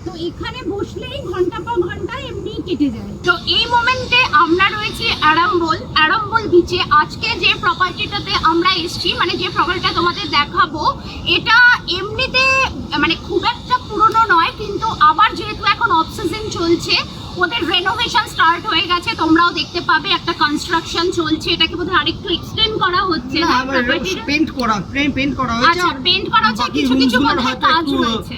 তো এখানে বসলেই ঘন্টা পর ঘন্টা এমনি কেটে যায়। তো এই মোমেন্টে আমরা রয়েছি আরাম্বল বিচে। আজকে যে প্রপার্টিটাতে আমরা এসেছি, মানে যে প্রপার্টিটা তোমাদের দেখাবো, এটা এমনিতে মানে খুব একটা পুরনো নয়, কিন্তু আবার যেহেতু এখন অফ সিজন চলছে, ওদের রেনোভেশন স্টার্ট হয়ে গেছে, তোমরাও দেখতে পাবে একটা কনস্ট্রাকশন চলছে। এটাকে বোধহয় আরেকটু এক্সটেন্ড করা হচ্ছে, না পেইন্ট করা হয়েছে। আচ্ছা, পেইন্ট করা হচ্ছে, কিছু কিছু বোধহয় কাজ হয়েছে,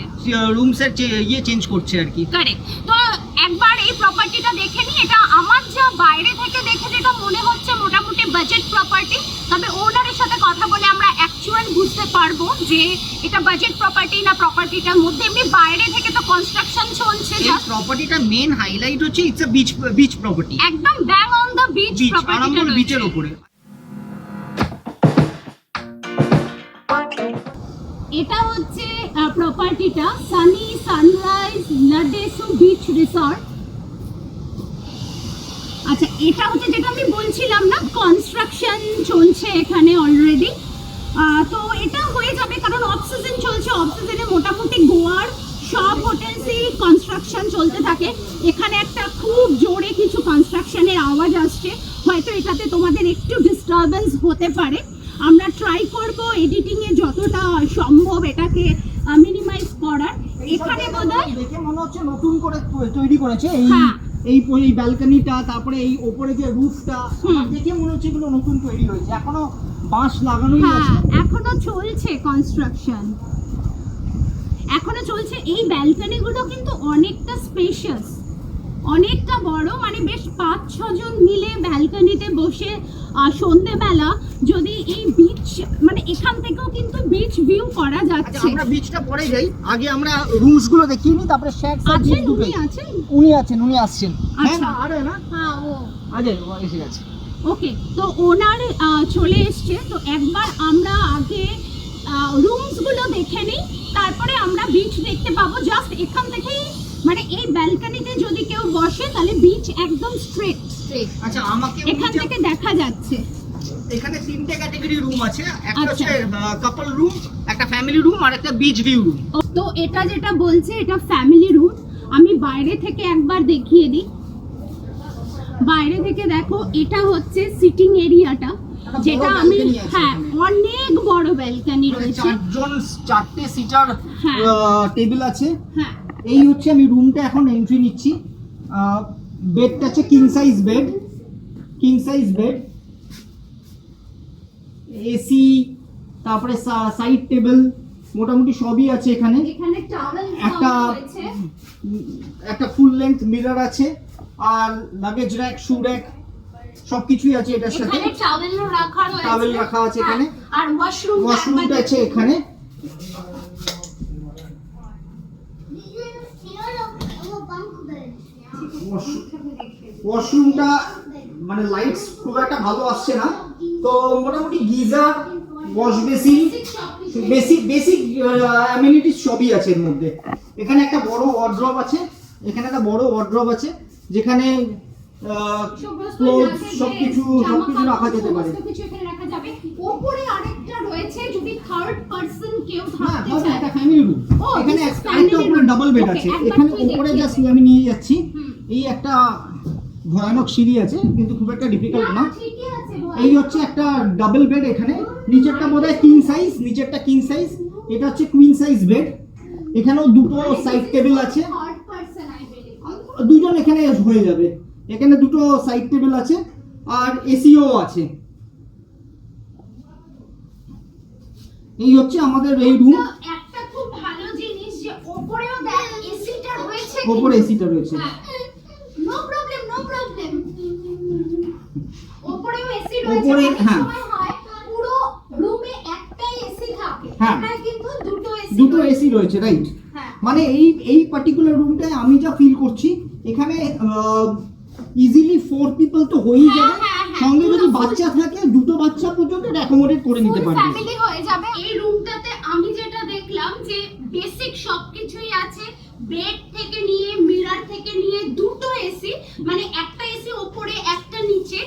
রুমসের ইয়ে চেঞ্জ করছে আর কি। কারেক্ট। তো একবার এই প্রপার্টিটা দেখে নি। এটা আমার যা বাইরে থেকে দেখে যেটা মনে হচ্ছে মোটামুটি বাজেট প্রপার্টি, তবে ওনারের সাথে কথা বলে আমরা অ্যাকচুয়াল বুঝতে পারবো যে এটা বাজেট প্রপার্টি না প্রপার্টিটার মধ্যে এমনি বাইরে থেকে তো কনস্ট্রাকশন চলছে। এই প্রপার্টিটা মেন হাইলাইট হচ্ছে ইটস আ বিচ প্রপার্টি, একদম ব্যাং অন দ্য বিচ প্রপার্টি, আরাম্বল বিচের উপরে। এটা হচ্ছে প্রপার্টিটা সানি সানরাইজ লাডেসু বিচ রিসর্ট। আচ্ছা, এটা হচ্ছে যেটা আমি বলছিলাম না, কনস্ট্রাকশন চলছে এখানে অলরেডি। তো এটা হয়ে যাবে কারণ অফ সিজন চলছে। অফ সিজনে মোটামুটি গোয়ার সব হোটেলসই কনস্ট্রাকশন চলতে থাকে। এখানে একটা খুব জোরে কিছু কনস্ট্রাকশনের আওয়াজ আসছে, হয়তো এটাতে তোমাদের একটু ডিস্টারবেন্স হতে পারে। আমরা ট্রাই করব এডিটিংয়ে যতটা সম্ভব এটাকে মিনিমাইজ করার। এখানে বোধহয় দেখে মনে হচ্ছে নতুন করে তৈরি করেছে এই ব্যালকনিটা, তারপরে এই ওপরে যে রুফটা, দেখে মনে হচ্ছে এগুলো নতুন তৈরি হয়েছে, এখনো বাঁশ লাগানোই আছে, এখনো চলছে কনস্ট্রাকশন, এখনো চলছে। এই ব্যালকনিগুলো কিন্তু অনেকটা স্পেশিয়াস, অনেকটা বড়, মানে বেশ 5-6 জন মিলে ব্যালকনিতে বসে সন্ধ্যেবেলা যদি এই বিচ, মানে এখান থেকেও কিন্তু বিচ ভিউ করা যাচ্ছে। আমরা বিচটা পরে যাই, আগে আমরা রুমস গুলো দেখিয়ে নিই, তারপরে শেখ আছেন, উনি আসছেন। আচ্ছা, আরে না, হ্যাঁ, ও এসে গেছে। ওকে, তো ওনার চলে এসছে। তো একবার আমরা আগে রুমস গুলো দেখে নিই, তারপরে আমরা বিচ দেখতে পাবো। জাস্ট এখান থেকেই, মানে এই ব্যালকনিতে যদি কেউ বসে তাহলে বিচ একদম স্ট্রেট। আচ্ছা, আমাকে এখান থেকে দেখা যাচ্ছে। এখানে 3টে ক্যাটাগরি রুম আছে, একটা হচ্ছে কাপল রুম, একটা ফ্যামিলি রুম, আর একটা বিচ ভিউ রুম। তো এটা যেটা বলছে এটা ফ্যামিলি রুম। আমি বাইরে থেকে একবার দেখিয়ে দিই। বাইরে থেকে দেখো, এটা হচ্ছে সিটিং এরিয়াটা, যেটা আমি, অনেক বড় ব্যালকনি রয়েছে, 4টে সিটার টেবিল আছে। এই হচ্ছে আমি রুমটা এখন এন্ট্রি নিচ্ছি। বেডটা আছে কিং সাইজ বেড, এসি, তারপরে সাইড টেবিল, মোটামুটি সবই আছে এখানে। একটা ফুল লেন্থ মিরর আছে, আর লাগেজ র্যাক, শু র্যাক, সবকিছুই আছে এটার সাথে। টাওয়েল রাখা আছে এখানে, আর ওয়াশরুমটা আছে এখানে। ওয়াশরুমটা মানে লাইটস খুব একটা ভালো আসছে না, তো মোটামুটি geyser, wash basin, basic amenities সবই আছে এর মধ্যে। এখানে একটা বড় ওয়ার্ড্রব আছে, যেখানে সবকিছু রাখা যেতে পারে। উপরে আরেকটা রয়েছে, যদি থার্ড পারসন কেউ থাকতে চায়। এটা ফ্যামিলি রুম। এখানে একটা উপরে ডাবল বেড আছে, এখানে উপরে জাস্ট আমি নিয়ে যাচ্ছি। এই একটা ভয়ানক সিঁড়ি আছে, কিন্তু খুব একটা ডিফিকাল্ট না। এই হচ্ছে একটা ডাবল বেড, এখানে নিচেরটা বোধহয় কিং সাইজ, এটা হচ্ছে কুইন সাইজ বেড। এখানেও দুটো সাইড টেবিল আছে, দুজন এখানে হয়ে যাবে। এখানে দুটো সাইড টেবিল আছে, আর এসিও আছে। এই হচ্ছে আমাদের এই রুম। একটা খুব ভালো জিনিস যে উপরেও দেখ এসিটা রয়েছে, উপরে এসিটা রয়েছে। No problem. উপরেও এসি রয়েছে, উপরে সময় হয় পুরো রুমে একটাই এসি থাকে, এখানে কিন্তু দুটো এসি রয়েছে, রাইট। মানে এই পার্টিকুলার রুমটায় আমি যা ফিল করছি, এখানে ইজিলি 4 পিপল তো হয়েই যাবে। সঙ্গে যদি বাচ্চা থাকে, 2টো বাচ্চা পর্যন্ত অ্যাকোমোডেট করে নিতে পারবে, ফ্যামিলি হয়ে যাবে। এই রুমটাতে আমি যেটা দেখলাম যে বেসিক সবকিছুই আছে, বেড থেকে নিয়ে মিরর থেকে নিয়ে দুটো এসি, মানে একটা এসি উপরে একটা নিচে।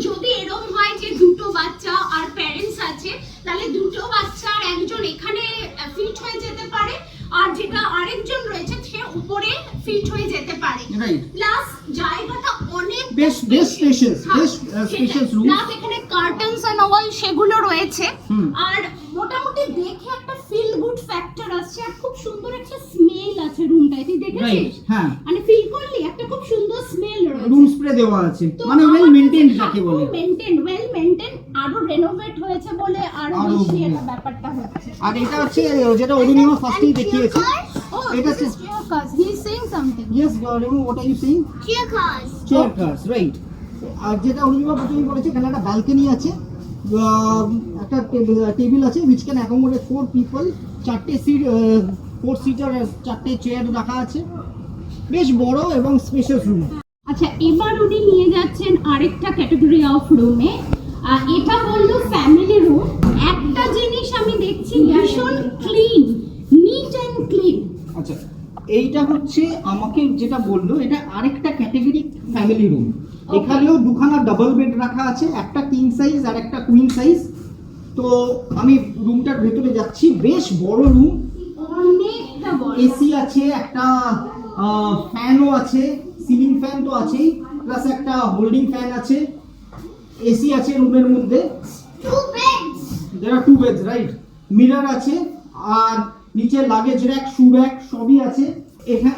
যদি এরকম হয় যে 2টো বাচ্চা আর প্যারেন্টস আছে, তাহলে 2টো বাচ্চা আর একজন এখানে ফিট হয়ে যেতে পারে, আর যেটা আরেকজন রয়েছে সে উপরে করে ফিট হয়ে যেতে পারে। প্লাস জায়গাটা অনেক বেশ স্পেশাস, স্পেশাস রুম। প্লাস এখানে কার্টেনস এন্ড অল সেগুলো রয়েছে। আর মোটামুটি দেখে একটা ফিল গুড ফ্যাক্টর আসছে, আর খুব সুন্দর একটা স্মেল আছে রুমটায়। তুই দেখেছিস? হ্যাঁ, মানে ফিল করলি একটা খুব সুন্দর স্মেল রয়েছে। রুম স্প্রে দেওয়া আছে, মানে ওয়েল মেইনটেইনড যাকে বলে। ওয়েল মেইনটেইন, আরো রেনোভেট হয়েছে বলে আরো বেশি এটা ব্যাপারটা হচ্ছে। আর এটা হচ্ছে যেটা অরুণিমা ফার্স্টেই দেখিয়েছে, এটা হচ্ছে chair cars. He is saying something. Yes, Arambol, what are you saying? Chair cars. Chair cars, right. আর যেটা অরুণিমা প্রথমেই বলেছে, এখানে একটা ব্যালকনি আছে, একটা টেবিল আছে which can accommodate 4 people, 4টে সিট, 4 সিটার, 4টে চেয়ার রাখা আছে। বেশ বড় এবং স্পেশাস রুম। আচ্ছা, এবার উনি নিয়ে যাচ্ছেন আরেকটা ক্যাটাগরি অফ রুমে। এটা বললো ফ্যামিলি রুম। একটা জিনিস আমি দেখছি ভীষণ ক্লিন, নিট এন্ড ক্লিন। আচ্ছা, এইটা হচ্ছে আমাকে যেটা বললো, এটা আরেকটা ক্যাটাগরি ফ্যামিলি রুম। এখানেও দুখানা ডাবল বেড রাখা আছে, একটা কিং সাইজ আর একটা কুইন সাইজ। তো আমি রুমটার ভেতরে যাচ্ছি, বেশ বড় রুম, অনেকটা বড়। এসি আছে, একটা ফ্যানও আছে, সিলিং ফ্যান তো আছেই, প্লাস একটা হোল্ডিং ফ্যান আছে, এসি আছে রুমের মধ্যে। 2 beds. there are 2 beds, right? Mirror আছে, আর নিচে লাগেজ র‍্যাক, শু ব্যাগ সবই আছে।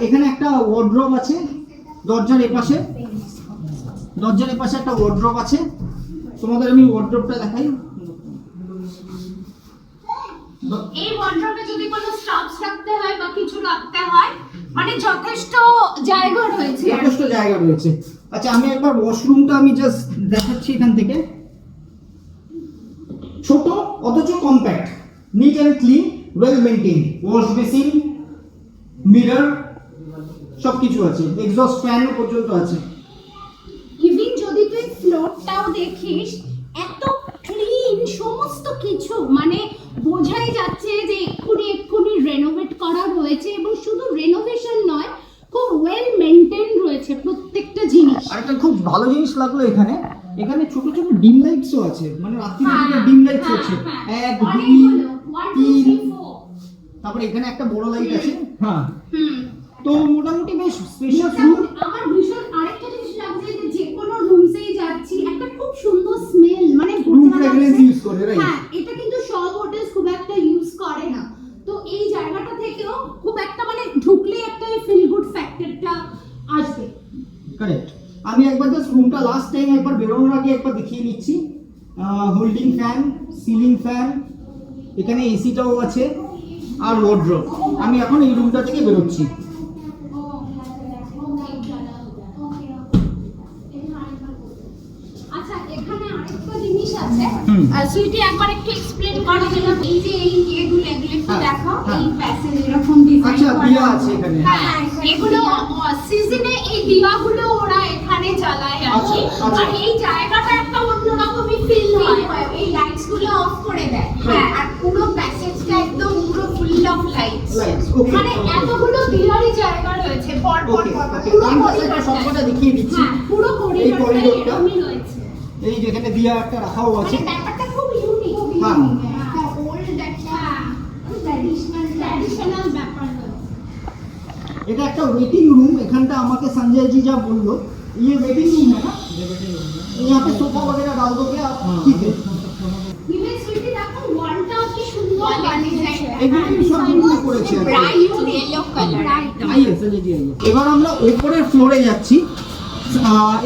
এখানে একটা ওয়ার্ড্রব আছে, দরজার এপাশে একটা ওয়ার্ড্রব আছে। তোমাদের আমি ওয়ার্ড্রবটা দেখাই। এই ওয়ার্ড্রবে যদি কোনো স্টাফস রাখতে হয় বা কিছু রাখতে হয়, মানে যথেষ্ট জায়গা রয়েছে। আচ্ছা, আমি একবার ওয়াশরুমটা আমি জাস্ট দেখাচ্ছি এখান থেকে। ছোট অথচ compact, neat and clean, well maintain. Wash basin, mirror সবকিছু আছে, এক্সস্ট ফ্যান পর্যন্ত আছে। ইভিন যদি তুই ফ্লোরটাও দেখিস, এত ক্লিন সমস্ত কিছু, মানে বোঝাই যাচ্ছে যে এক্ষুনি রেনোভেট করা হয়েছে। এবং শুধু রেনোভেশন নয়, খুব ওয়েল মেইনটেইন রয়েছে প্রত্যেকটা জিনিস। আর একটা খুব ভালো জিনিস লাগলো, এখানে ছোট ছোট ডিম লাইটসও আছে, মানে রাত্রিবেলা ডিম লাইটস আছে 1 2 3, তারপরে এখানে একটা বড় লাইট আছে। হ্যাঁ, তো মোটামুটি বেশ স্পেশাল রুম। আমার ভীষণ আরেকটা জিনিস লাগছে যে কোনো রুমসেই যাচ্ছি একটা খুব সুন্দর স্মেল, মানে রুম ফ্র্যাগরেন্স ইউজ করে, রাইট? হ্যাঁ, এটা কিন্তু সব হোটেল খুব একটা ইউজ করে না। তো এই জায়গাটা থেকেও খুব একটা, মানে ঢুকলে একটা ফিল গুড ফ্যাক্টরটা আসবে। কারেক্ট। আমি একবার জাস্ট রুমটা লাস্ট টাইম একবার বেরোনোর আগে একবার দেখিয়ে নিচ্ছি। হোল্ডিং ফ্যান, সিলিং ফ্যান, এখানে এসিটাও আছে, আর ওয়ার্ড্রোব। আমি এখন এই রুমটা থেকে বেরোচ্ছি। আচ্ছা, এখানে আরেকটা জিনিস আছে, সুইটি একবার একটু এক্সপ্লেইন করো। এই যে এগুলো একটু দেখাও। এই প্যাসেজ এরকম ডিজাইন আচ্ছা, দিয়া আছে এখানে। হ্যাঁ, এগুলো সিজনে এই দিয়াগুলো ওরা এখানে জ্বালায় আর কি। আর এই জায়গাটা একটা অন্যরকমই ফিল হয়, এই লাইটস গুলো অফ করে দেয়। হ্যাঁ, আর পুরো প্যাসেজটা একদম পুরো ফুল অফ লাইটস। মানে এতগুলো দিয়ারই জায়গা রয়েছে পর পর পুরো করিডোরটা সবটা দেখিয়ে দিচ্ছি। হ্যাঁ, পুরো করিডোরটা এরকমই রয়েছে। এই যেখানে দিয়া একটা রাখাও আছে, মানে ব্যাপারটা খুব ইউনিক। হ্যাঁ, ওল্ড একটা ট্র্যাডিশনাল ব্যাপার রয়েছে। এটা একটা ওয়েটিং রুম। এখানটা আমাকে সঞ্জয় জি যা বললো, ये वेटिंग रूम है ना, यहाँ पे सोफा वगैरह डाल दोगे आप, ठीक है। ইভেন সুইটি দেখো ওয়ালটা কি সুন্দর বানিয়েছে। এগুলো সব রুমে করেছে, ব্রাইট ইয়েলো কালার। আইয়ে সঞ্জয় জি আইয়ে। এবার আমরা উপরের ফ্লোরে যাচ্ছি।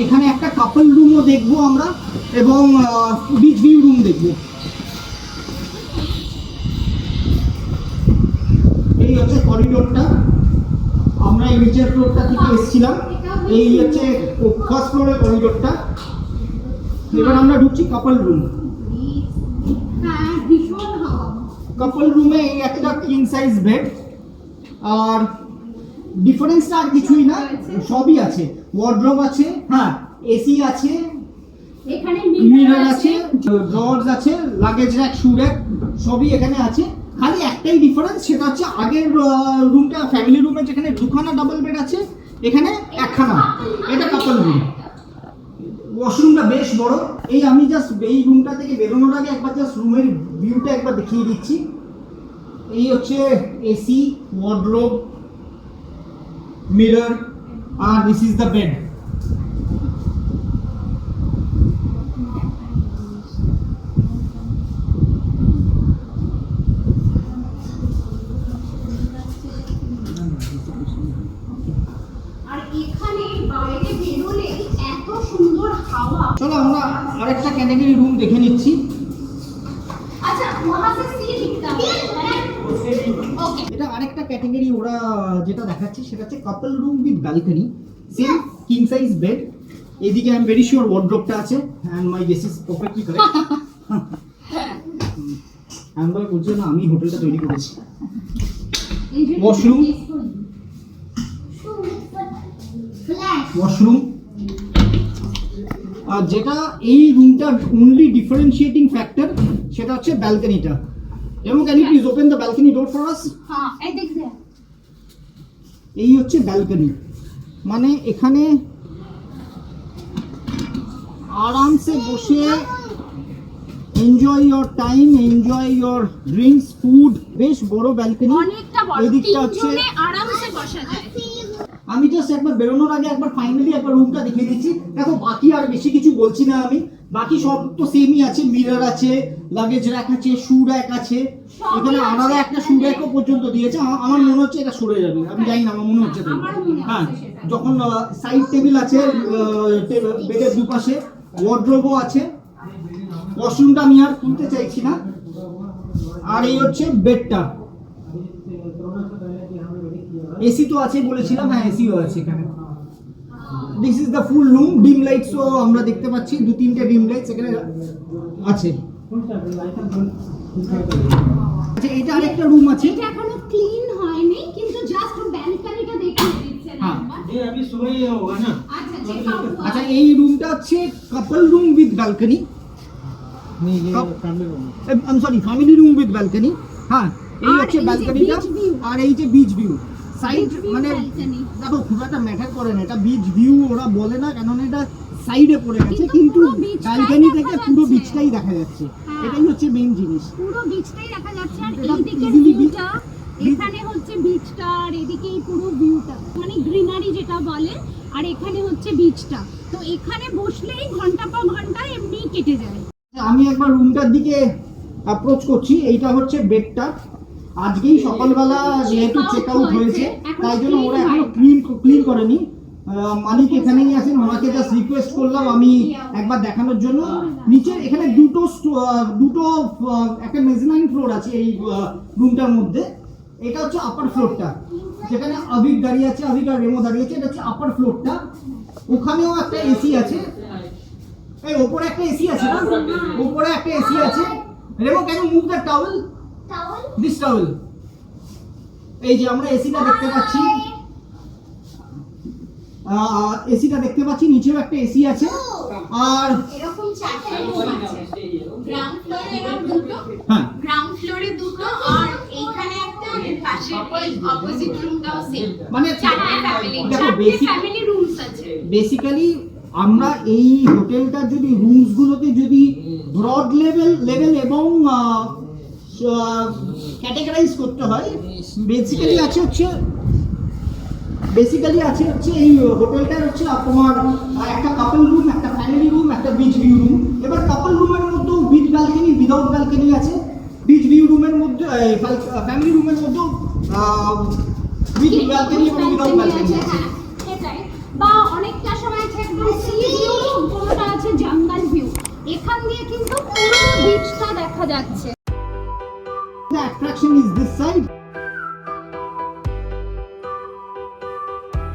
এখানে একটা কাপল রুমও দেখবো আমরা, এবং বিচ ভিউ রুম দেখবো। এই হচ্ছে করিডোরটা, আমরা এই নিচের ফ্লোরটা থেকে এসেছিলাম। এই হচ্ছে ফার্স্ট ফ্লোরের করিডোরটা। এবার আমরা ঢুকছি কাপল রুম। হ্যাঁ, ভীষণ হাওয়া। কাপল রুমে এই একটা কিং সাইজ বেড, আর ডিফারেন্সটা আর কিছুই না, সবই আছে। ওয়ার্ড্রোব আছে, হ্যাঁ, এসি আছে, এখানে মিরর আছে, ড্রয়ার্স আছে, লাগেজ র‍্যাক, শু র‍্যাক সবই এখানে আছে। খালি একটাই ডিফারেন্স, সেটা হচ্ছে আগের রুমটা ফ্যামিলি রুমে যেখানে দুখানা ডাবল বেড আছে, এখানে একখানা। এটা কাপল রুম। ওয়াশরুমটা বেশ বড়। এই আমি জাস্ট এই রুমটা থেকে বেরোনোর আগে একবার জাস্ট রুমের ভিউটা একবার দেখিয়ে দিচ্ছি। এই হচ্ছে AC, wardrobe, mirror, and this is the bed. আর এখানে বাইরে বেরোলে এত সুন্দর হাওয়া। চলো আমরা আরেকটা ক্যাটাগরি রুম দেখে নিচ্ছি। আচ্ছা वहां से सी दिखता है ओके। এটা আরেকটা ক্যাটাগরি ওরা যেটা দেখাচ্ছে সেটা হচ্ছে couple room with balcony, same king size bed. এদিকে আই এম ভেরি শিওর ওয়ার্ড্রোবটা আছে and my guess is perfectly correct. আমরা বলছি না আমি হোটেলটা তৈরি করেছি। ওয়াশরুম, ওয়াশরুম, আর যেটা এই রুমটার অনলি ডিফারেন্সিয়েটিং ফ্যাক্টর সেটা হচ্ছে ব্যালকনিটা। এবং can you please open the balcony door for us? হ্যাঁ এই দেখতে এই হচ্ছে ব্যালকনি, মানে এখানে আরামসে বসে enjoy your time, enjoy your drinks, food. বেশ বড় ব্যালকনি, অনেকটা বড়, এদিকটা হচ্ছে তিনজনে আরামসে বসা যায়। আমি জাস্ট একবার বেরোনোর আগে একবার ফাইনালি একবার রুমটা দেখিয়ে দিচ্ছি। দেখো বাকি আর বেশি কিছু বলছি না আমি, বাকি সব তো সেমই আছে। মিরর আছে, লাগেজ র্যাক আছে, শু র্যাক আছে। এখানে আলাদা একটা শু র্যাকও পর্যন্ত দিয়েছে। আমার মনে হচ্ছে এটা সরে যাবে, আমি জানি না, আমার মনে হচ্ছে তাই। হ্যাঁ, যখন সাইড টেবিল আছে বেডের দুপাশে, ওয়ার্ড্রোবও আছে। ওয়াশরুমটা আমি আর খুলতে চাইছি না। আর এই হচ্ছে বেডটা। এসি তো আছে বলেছিলাম, হ্যাঁ এসিও আছে এখানে। This is the full room. ডিম লাইটসও আমরা দেখতে পাচ্ছি, 2-3টে ডিম লাইটস এখানে আছে। আচ্ছা এটা আরেকটা রুম আছে, এটা এখনো ক্লিন হয়নি, কিন্তু জাস্ট ব্যালকনিটা দেখিয়ে দিচ্ছেন একবার। ये अभी सुबह ही होगा ना। আচ্ছা চেক আউট। আচ্ছা এই রুমটা হচ্ছে কাপল রুম উইথ ব্যালকনি। नहीं ये family room I am sorry, family room with balcony. হ্যাঁ এই আর হচ্ছে এই যে ব্যালকনিটা, beach view। আর এই যে beach view side. Beach view মানে balcony। দেখো খুব একটা ম্যাটার করে না, এটা বিচ ভিউ ওরা বলে না, কেননা এটা সাইডে পড়ে গেছে, কিন্তু কিন্তু পুরো beachটাই ব্যালকনি দেখা থেকে পুরো যাচ্ছে। বিচটাই দেখা যাচ্ছে। হ্যাঁ। এটাই হচ্ছে মেইন জিনিস। পুরো বিচটাই দেখা যাচ্ছে। আর এটা এইদিকে easily ভিউটা, এখানে হচ্ছে বিচটা, আর এদিকে এই পুরো ভিউটা, মানে গ্রিনারি যেটা বলে, আর এখানে হচ্ছে বিচটা। তো এখানে বসলেই ঘন্টা পর ঘন্টা এমনি কেটে যায়। আমি একবার রুমটার দিকে অ্যাপ্রোচ করছি। এইটা হচ্ছে বেডটা। আজকেই সকালবেলা যেহেতু চেক আউট হয়েছে, তাই জন্য ওরা এখনো ক্লিন করেনি। মালিক এখানেই আছেন, ওনাকে জাস্ট রিকোয়েস্ট করলাম আমি একবার দেখানোর জন্য। নিচে এখানে দুটো একটা মেজনাইন ফ্লোর আছে এই রুমটার মধ্যে। এটা হচ্ছে আপার ফ্লোরটা, যেখানে আবির দাঁড়িয়ে আছে, আবির আর রেমো দাঁড়িয়ে আছে। এটা হচ্ছে আপার ফ্লোরটা। ওখানেও একটা এসি আছে। এই ওপরে একটা এসি আছে না, ওপরে একটা এসি আছে। Remo can you move the towel, this towel. এই যে আমরা এসিটা দেখতে পাচ্ছি, এসিটা দেখতে পাচ্ছি, নিচেও একটা এসি আছে। আর এরকম চারটে রুম আছে, গ্রাউন্ড ফ্লোরে এরকম দুটো, হ্যাঁ গ্রাউন্ড ফ্লোরে দুটো, আর এইখানে একটা, পাশে এই অপোজিট রুমটাও সেম। মানে চারটে ফ্যামিলি, দেখো চারটে বেসিক ফ্যামিলি রুমস আছে। বেসিক্যালি আমরা এই হোটেলটার যদি রুমসগুলোকে যদি ব্রড লেভেল এবং ক্যাটাগরাইজ করতে হয়, বেসিক্যালি আছে হচ্ছে এই হোটেলটার হচ্ছে তোমার একটা কাপল রুম, একটা ফ্যামিলি রুম, একটা বিচ ভিউ রুম। এবার কাপল রুমের মধ্যেও উইথ ব্যালকনি, উইদাউট ব্যালকনি আছে। বিচ ভিউ রুমের মধ্যে, ফ্যামিলি রুমের মধ্যেও উইথ ব্যালকনি এবং উইদাউট ব্যালকনি আছে। হ্যাঁ সেটাই, বা অনেকটা সময় আছে একদম সি ভিউ, কোনোটা আছে জঙ্গল ভিউ। এখান দিয়ে কিন্তু পুরো বিচটা দেখা যাচ্ছে। The attraction is this side.